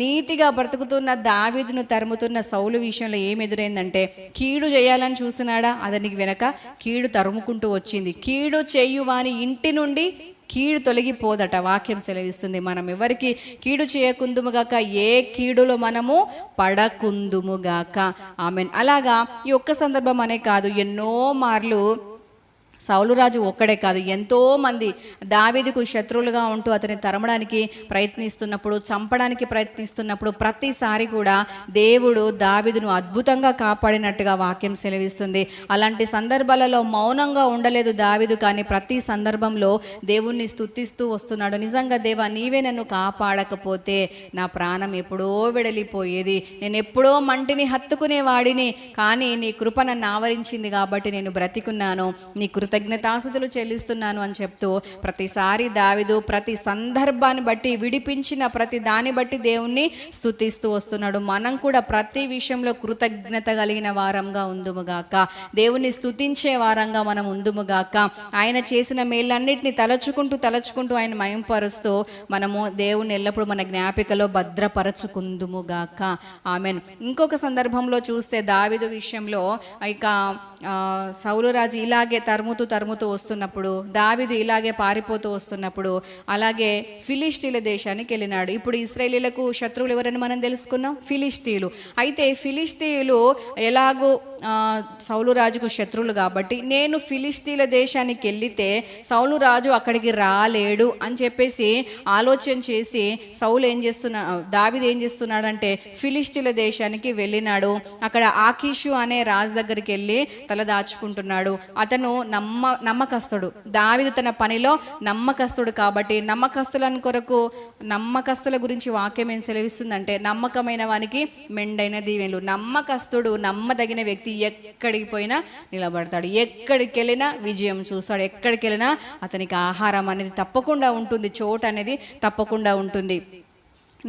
నీతిగా బ్రతుకుతున్న దావీదును తరుముతున్న సౌలు విషయంలో ఏం ఎదురైందంటే, కీడు చేయాలని చూసినాడా, అతనికి వెనక కీడు తరుముకుంటూ వచ్చింది. కీడు చేయువాని ఇంటి నుండి కీడు తొలగిపోదట. వాక్యం సెలవిస్తుంది, మనం ఎవరికి కీడు చేయకుందుముగాక, ఏ కీడులో మనము పడకుందుముగాక. ఆమెన్. అలాగా ఈ ఒక్క సందర్భం అనే కాదు, ఎన్నో మార్లు సౌలు రాజు ఒక్కడే కాదు, ఎంతో మంది దావీదుకు శత్రువులుగా ఉంటూ అతన్ని తరమడానికి ప్రయత్నిస్తున్నప్పుడు, చంపడానికి ప్రయత్నిస్తున్నప్పుడు ప్రతిసారి కూడా దేవుడు దావీదును అద్భుతంగా కాపాడినట్టుగా వాక్యం సెలవిస్తుంది. అలాంటి సందర్భాలలో మౌనంగా ఉండలేదు దావీదు, కానీ ప్రతి సందర్భంలో దేవుణ్ణి స్తుతిస్తూ వస్తున్నాడు. నిజంగా దేవా, నీవే నన్ను కాపాడకపోతే నా ప్రాణం ఎప్పుడో వెడలిపోయేది, నేను ఎప్పుడో మంటిని హత్తుకునేవాడిని, కానీ నీ కృప నన్ను ఆవరించింది కాబట్టి నేను బ్రతికున్నాను, నీ కృతజ్ఞతాస్తుతులు చెల్లిస్తున్నాను అని చెప్తూ ప్రతిసారి దావీదు ప్రతి సందర్భాన్ని బట్టి, విడిపించిన ప్రతి దాన్ని బట్టి దేవుణ్ణి స్తుతిస్తూ వస్తున్నాడు. మనం కూడా ప్రతి విషయంలో కృతజ్ఞత కలిగిన వారంగా ఉందుముగాక, దేవుణ్ణి స్తుతించే వారంగా మనం ఉందుముగాక. ఆయన చేసిన మేళ్ళన్నిటిని తలచుకుంటూ ఆయన మయంపరుస్తూ మనము దేవుణ్ణి ఎల్లప్పుడూ మన జ్ఞాపికలో భద్రపరచుకుందుముగాక. ఆమెన్. ఇంకొక సందర్భంలో చూస్తే దావీదు విషయంలో ఇక సౌలు రాజు ఇలాగే తరుముతూ వస్తున్నప్పుడు, దావీదు ఇలాగే పారిపోతూ వస్తున్నప్పుడు, అలాగే ఫిలిష్తీయుల దేశానికి వెళ్ళినాడు. ఇప్పుడు ఇశ్రాయేలీలకు శత్రువులు ఎవరని మనం తెలుసుకున్నాం, ఫిలిష్తీయులు. అయితే ఫిలిష్తీయులు ఎలాగో సౌలు రాజుకు శత్రువులు కాబట్టి, నేను ఫిలిష్తీయుల దేశానికి వెళ్తే సౌలు రాజు అక్కడికి రాలేడు అని చెప్పేసి ఆలోచన చేసి దావీదు ఏం చేస్తున్నాడంటే ఫిలిష్తీయుల దేశానికి వెళ్ళినాడు. అక్కడ ఆకీషు అనే రాజు దగ్గరికి వెళ్ళి తలదాచుకుంటున్నాడు. అతను నమ్మకస్తుడు. దావీదు తన పనిలో నమ్మకస్తుడు కాబట్టి, నమ్మకస్తుల గురించి వాక్యం ఏం సెలవిస్తుందంటే, నమ్మకమైన వానికి మెండైన దీవెనలు. నమ్మకస్తుడు, నమ్మదగిన వ్యక్తి ఎక్కడికి పోయినా నిలబడతాడు, ఎక్కడికి వెళ్ళినా విజయం చూస్తాడు, ఎక్కడికి వెళ్ళినా అతనికి ఆహారం అనేది తప్పకుండా ఉంటుంది, చోటు అనేది తప్పకుండా ఉంటుంది.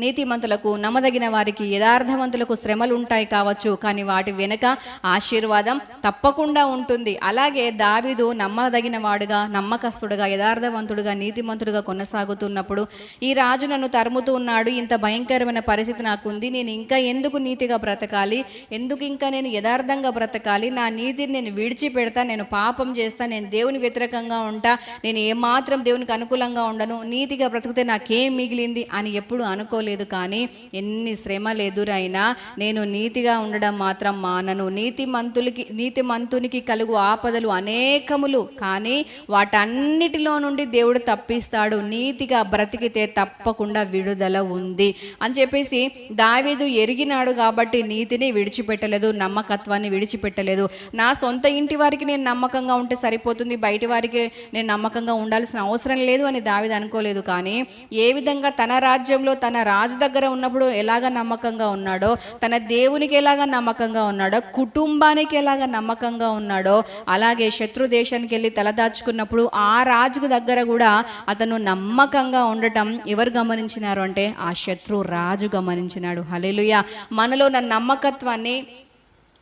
నీతిమంతులకు, నమ్మదగిన వారికి, యథార్థవంతులకు శ్రమలు ఉంటాయి కావచ్చు, కానీ వాటి వెనుక ఆశీర్వాదం తప్పకుండా ఉంటుంది. అలాగే దావీదు నమ్మదగిన వాడుగా, నమ్మకస్తుడుగా, యథార్థవంతుడుగా, నీతిమంతుడుగా కొనసాగుతున్నప్పుడు, ఈ రాజు నన్ను తరుముతూ ఉన్నాడు, ఇంత భయంకరమైన పరిస్థితి నాకుంది, నేను ఇంకా ఎందుకు నీతిగా బ్రతకాలి, ఎందుకు ఇంకా నేను యథార్థంగా బ్రతకాలి, నా నీతిని నేను విడిచిపెడతా, నేను పాపం చేస్తా, నేను దేవుని వ్యతిరేకంగా ఉంటా, నేను ఏమాత్రం దేవునికి అనుకూలంగా ఉండను, నీతిగా బ్రతికితే నాకేం మిగిలింది అని ఎప్పుడు అనుకోలేదు. కానీ ఎన్ని శ్రమలు ఎదురైనా నేను నీతిగా ఉండడం మాత్రం మానను. నీతిమంతునికి కలుగు ఆపదలు అనేకములు, కానీ వాటన్నిటిలో నుండి దేవుడు తప్పిస్తాడు. నీతిగా బ్రతికితే తప్పకుండా విడుదల ఉంది అని చెప్పేసి దావీదు ఎరిగినాడు కాబట్టి నీతిని విడిచిపెట్టలేదు, నమ్మకత్వాన్ని విడిచిపెట్టలేదు. నా సొంత ఇంటి వారికి నేను నమ్మకంగా ఉంటే సరిపోతుంది, బయటి వారికి నేను నమ్మకంగా ఉండాల్సిన అవసరం లేదు అని దావీదు అనుకోలేదు. కానీ ఏ విధంగా తన రాజ్యంలో తన రాజు దగ్గర ఉన్నప్పుడు ఎలాగ నమ్మకంగా ఉన్నాడో, తన దేవునికి ఎలాగ నమ్మకంగా ఉన్నాడో, కుటుంబానికి ఎలాగ నమ్మకంగా ఉన్నాడో, అలాగే శత్రు దేశానికి వెళ్ళి తలదాచుకున్నప్పుడు ఆ రాజుకు దగ్గర కూడా అతను నమ్మకంగా ఉండటం ఎవరు గమనించినారు అంటే ఆ శత్రు రాజు గమనించినాడు. హల్లెలూయా. మనలో ఉన్న నమ్మకత్వాన్ని,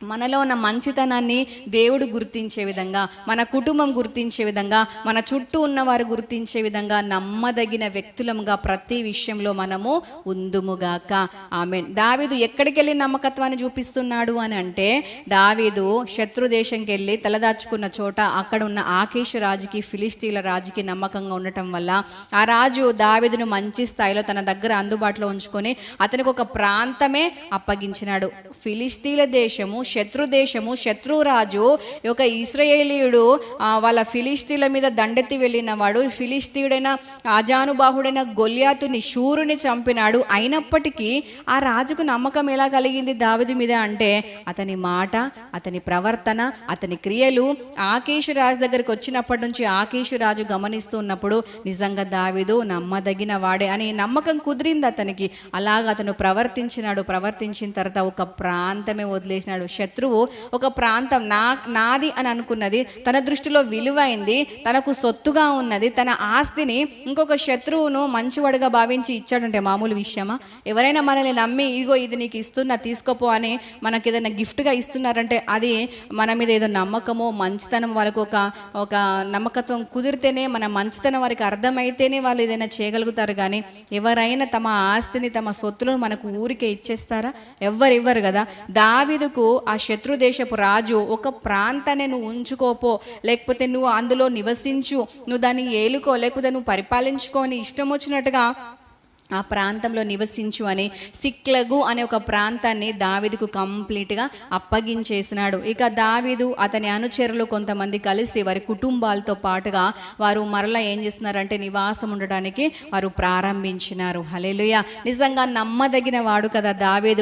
మనలో ఉన్న మంచితనాన్ని దేవుడు గుర్తించే విధంగా, మన కుటుంబం గుర్తించే విధంగా, మన చుట్టూ ఉన్నవారు గుర్తించే విధంగా నమ్మదగిన వ్యక్తులముగా ప్రతి విషయంలో మనము ఉందుముగాక. ఆమేన్. దావీదు ఎక్కడికి వెళ్ళి నమ్మకత్వాన్ని చూపిస్తున్నాడు అని అంటే, దావీదు శత్రు దేశంకి వెళ్ళి తలదాచుకున్న చోట అక్కడ ఉన్న ఆకీషు రాజుకి, ఫిలిష్తీయుల రాజుకి నమ్మకంగా ఉండటం వల్ల ఆ రాజు దావీదును మంచి స్థాయిలో తన దగ్గర అందుబాటులో ఉంచుకొని అతనికి ఒక ప్రాంతమే అప్పగించినాడు. ఫిలిష్తీయుల దేశము శత్రు దేశము, శత్రురాజు, ఒక ఇశ్రాయేలీయుడు వాళ్ళ ఫిలిష్తీయుల మీద దండెత్తి వెళ్ళిన వాడు, ఫిలిష్తీయుడైన ఆజానుబాహుడైన గొల్యాతుని, శూరుని చంపినాడు. అయినప్పటికీ ఆ రాజుకు నమ్మకం ఎలా కలిగింది దావీదు మీద అంటే, అతని మాట, అతని ప్రవర్తన, అతని క్రియలు ఆకీషు రాజు దగ్గరికి వచ్చినప్పటి నుంచి ఆకీషు రాజు గమనిస్తున్నప్పుడు నిజంగా దావీదు నమ్మదగిన వాడే అని నమ్మకం కుదిరింది అతనికి. అలాగ అతను ప్రవర్తించిన తర్వాత ఒక ప్రాంతమే వదిలేసినాడు. శత్రువు ఒక ప్రాంతం నాది అని అనుకున్నది, తన దృష్టిలో విలువైంది, తనకు సొత్తుగా ఉన్నది, తన ఆస్తిని ఇంకొక శత్రువును మంచివాడుగా భావించి ఇచ్చాడంటే మామూలు విషయమా? ఎవరైనా మనల్ని నమ్మి ఇగో ఇది నీకు ఇస్తున్నా తీసుకోపో అని మనకి ఏదైనా గిఫ్ట్గా ఇస్తున్నారంటే అది మన మీద ఏదో నమ్మకమో మంచితనం, వాళ్ళకు ఒక నమ్మకత్వం కుదిరితేనే, మన మంచితనం వారికి అర్థమైతేనే వాళ్ళు ఏదైనా చేయగలుగుతారు. కానీ ఎవరైనా తమ ఆస్తిని తమ సొత్తులను మనకు ఊరికే ఇచ్చేస్తారా? ఎవ్వరు ఇవ్వరు కదా. దావీదుకు ఆ శత్రు దేశపు రాజు ఒక ప్రాంతాన్ని నువ్వు ఉంచుకోపో, లేకపోతే నువ్వు అందులో నివసించు, నువ్వు దాన్ని ఏలుకో, లేకపోతే నువ్వు పరిపాలించుకో అని ఇష్టం వచ్చినట్టుగా ఆ ప్రాంతంలో నివసించు అని సిక్లగు అనే ఒక ప్రాంతాన్ని దావీదుకు కంప్లీట్గా అప్పగించేసినాడు. ఇక దావీదు అతని అనుచరులు కొంతమంది కలిసి వారి కుటుంబాలతో పాటుగా వారు మరలా ఏం చేస్తున్నారంటే నివాసం ఉండడానికి వారు ప్రారంభించినారు. హల్లెలూయా. నిజంగా నమ్మదగిన వాడు కదా దావీదు.